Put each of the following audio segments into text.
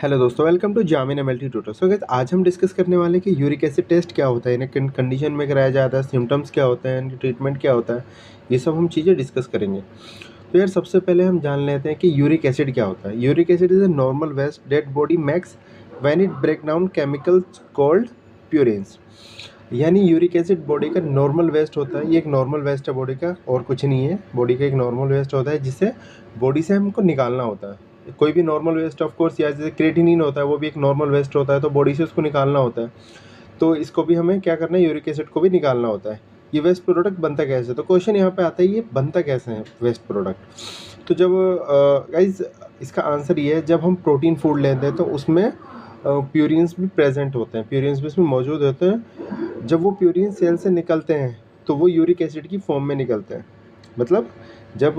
Hello दोस्तों, welcome to जामिन MLT tutor. So guys, आज हम डिस्कस करने वाले हैं कि यूरिक एसिड टेस्ट क्या होता है, इन्हें किन कंडीशन में कराया जाता है, सिम्टम्स क्या होते हैं, ट्रीटमेंट क्या होता है, ये सब हम चीज़ें डिस्कस करेंगे। तो यार सबसे पहले हम जान लेते हैं कि यूरिक एसिड क्या होता है। Uric acid is a normal waste dead body max when it break down chemicals called purines. यानी यूरिक एसिड बॉडी का नॉर्मल वेस्ट होता है। ये एक नॉर्मल वेस्ट है बॉडी का, और कुछ नहीं है। बॉडी का एक नॉर्मल वेस्ट होता है जिसे बॉडी से हमको निकालना होता है। कोई भी नॉर्मल वेस्ट ऑफ कोर्स, या जैसे क्रेटिनिन होता है, वो भी एक नॉर्मल वेस्ट होता है, तो बॉडी से उसको निकालना होता है। तो इसको भी हमें क्या करना है, यूरिक एसिड को भी निकालना होता है। ये वेस्ट प्रोडक्ट बनता कैसे, तो क्वेश्चन यहाँ पे आता है ये बनता कैसे है वेस्ट प्रोडक्ट। तो जब गाइज इसका आंसर ये है, जब हम प्रोटीन फूड लेते हैं तो उसमें प्यूरिन्स भी प्रेजेंट होते हैं, प्यूरिन्स भी उसमें मौजूद होते हैं। जब वो प्यूरिन सेल से निकलते हैं तो वो यूरिक एसिड की फॉर्म में निकलते हैं। मतलब जब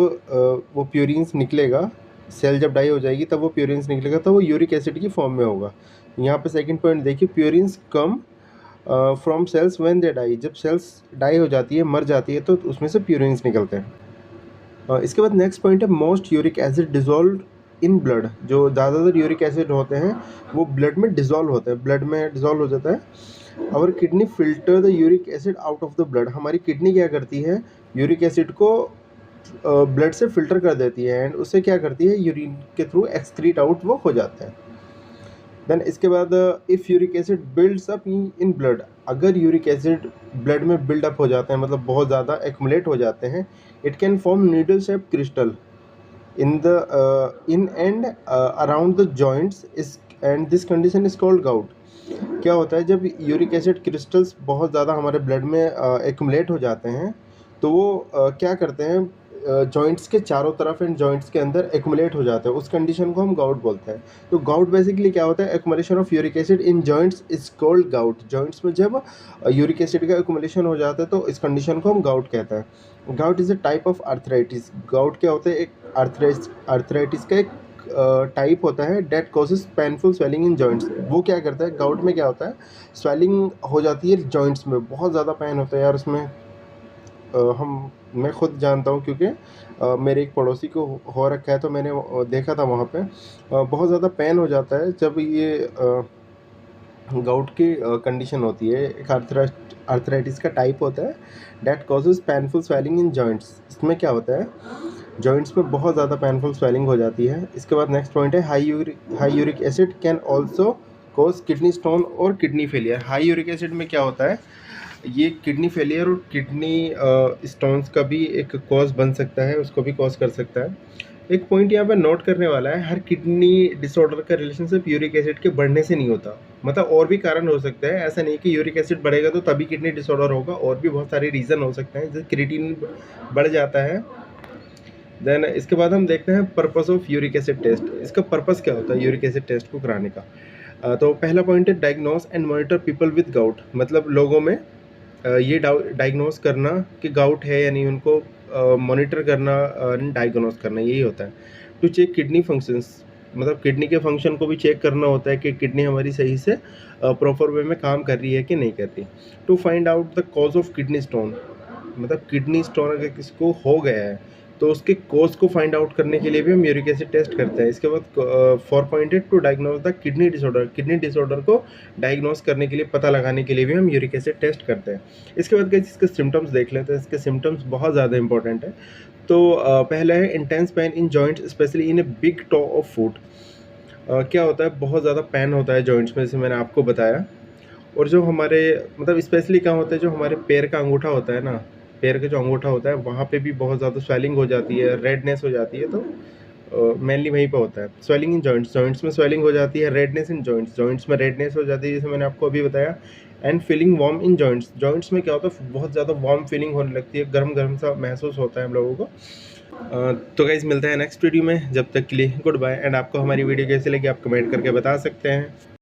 वो प्यूरिन्स निकलेगा, सेल जब डाई हो जाएगी तब वो प्यूरिन्स निकलेगा, तो वो यूरिक एसिड की फॉर्म में होगा। यहाँ पे सेकंड पॉइंट देखिए, purines come from cells when they die. जब सेल्स डाई हो जाती है, मर जाती है, तो उसमें से प्यूरिन्स निकलते हैं। इसके बाद नेक्स्ट पॉइंट है, most uric acid dissolve in blood. जो ज़्यादातर यूरिक एसिड होते हैं वो ब्लड में डिजोल्व होते हैं, ब्लड में डिजोल्व हो जाता है। और kidney filter the uric acid out of the blood. हमारी किडनी क्या करती है, यूरिक एसिड को ब्लड से फिल्टर कर देती है, एंड उससे क्या करती है, यूरिन के थ्रू एक्सक्रीट आउट वो हो जाता है। देन इसके बाद, if uric acid builds up in blood. अगर यूरिक एसिड ब्लड में बिल्डअप हो जाते हैं, मतलब बहुत ज़्यादा एक्यूमुलेट हो जाते हैं, it can form needle shape crystal in the in and around the joints is, and this condition is called gout। क्या होता है, जब यूरिक एसिड क्रिस्टल्स बहुत ज़्यादा हमारे ब्लड में एक्यूमुलेट हो जाते हैं, तो वो क्या करते हैं, जॉइंट्स के चारों तरफ एंड जॉइंट्स के अंदर एक्यूमुलेट हो जाते हैं। उस कंडीशन को हम गाउट बोलते हैं। तो गाउट बेसिकली क्या होता है, accumulation of uric acid in joints is called gout. Joints में जब यूरिक एसिड का एक्यूमुलेशन हो जाता है तो इस कंडीशन को हम गाउट कहते हैं। Gout is a type of arthritis. Gout क्या होता है, एक आर्थराइटिस का एक टाइप होता है that causes painful swelling in joints. वो क्या करता है, गाउट में क्या होता है, स्वेलिंग हो जाती है जॉइंट्स में, बहुत ज़्यादा पेन होता है यार उसमें। मैं खुद जानता हूँ, क्योंकि मेरे एक पड़ोसी को हो रखा है, तो मैंने देखा था वहाँ पे। बहुत ज़्यादा पेन हो जाता है जब ये गाउट की कंडीशन होती है। एक आर्थराइटिस का टाइप होता है that causes painful swelling in joints. इसमें क्या होता है, जॉइंट्स में बहुत ज़्यादा पेनफुल स्वेलिंग हो जाती है। इसके बाद नेक्स्ट पॉइंट है, high uric acid can also cause kidney stone और kidney failure. High uric acid में क्या होता है, ये किडनी फेलियर और किडनी स्टोन्स का भी एक कॉज बन सकता है, उसको भी कॉज कर सकता है। एक पॉइंट यहाँ पे नोट करने वाला है, हर किडनी डिसऑर्डर का रिलेशनशिप यूरिक एसिड के बढ़ने से नहीं होता। मतलब और भी कारण हो सकते हैं, ऐसा नहीं कि यूरिक एसिड बढ़ेगा तो तभी किडनी डिसऑर्डर होगा, और भी बहुत सारे रीज़न हो सकते हैं, जैसे क्रिएटिनिन बढ़ जाता है। देन इसके बाद हम देखते हैं purpose of uric acid test. इसका पर्पस क्या होता है यूरिक एसिड टेस्ट को कराने का। तो पहला पॉइंट है, diagnose and monitor people with gout. मतलब लोगों में ये डायग्नोस करना कि गाउट है या नहीं, उनको मॉनिटर करना, डायग्नोस करना, यही होता है। टू चेक किडनी फंक्शंस, मतलब किडनी के फंक्शन को भी चेक करना होता है कि किडनी हमारी सही से प्रॉपर वे में काम कर रही है कि नहीं कर रही। To find out the cause of kidney stone, मतलब किडनी स्टोन अगर किसको हो गया है तो उसके कोज को फाइंड आउट करने के लिए भी हम यूरिक एसिड टेस्ट करते हैं। इसके बाद 4 पॉइंट है, to diagnose the kidney disorder. Kidney disorder को डायग्नोज करने के लिए, पता लगाने के लिए भी हम यूरिक एसिड टेस्ट करते हैं। इसके बाद गाइस इसके सिम्टम्स देख लेते हैं। इसके सिम्टम्स बहुत ज़्यादा इंपॉर्टेंट है। तो पहला है intense pain in joints especially in a big toe of foot. क्या होता है, बहुत ज़्यादा पेन होता है जॉइंट्स में, जैसे मैंने आपको बताया। और जो हमारे मतलब स्पेशली क्या होता है, जो हमारे पैर का अंगूठा होता है ना, पैर का जो अंगूठा होता है वहाँ पे भी बहुत ज़्यादा स्वेलिंग हो जाती है, रेडनेस हो जाती है। तो मेनली वहीं पे होता है स्वेलिंग इन जॉइंट्स। जॉइंट्स में स्वेलिंग हो जाती है, रेडनेस इन जॉइंट्स, जॉइंट्स में रेडनेस हो जाती है, जैसे मैंने आपको अभी बताया। And feeling warm in joints. Joints में क्या होता है, बहुत ज़्यादा वार्म फीलिंग होने लगती है, गर्म गर्म सा महसूस होता है हम लोगों को। तो गाइस मिलते हैं नेक्स्ट वीडियो में, जब तक के लिए गुड बाय। एंड आपको हमारी वीडियो कैसी लगी आप कमेंट करके बता सकते हैं।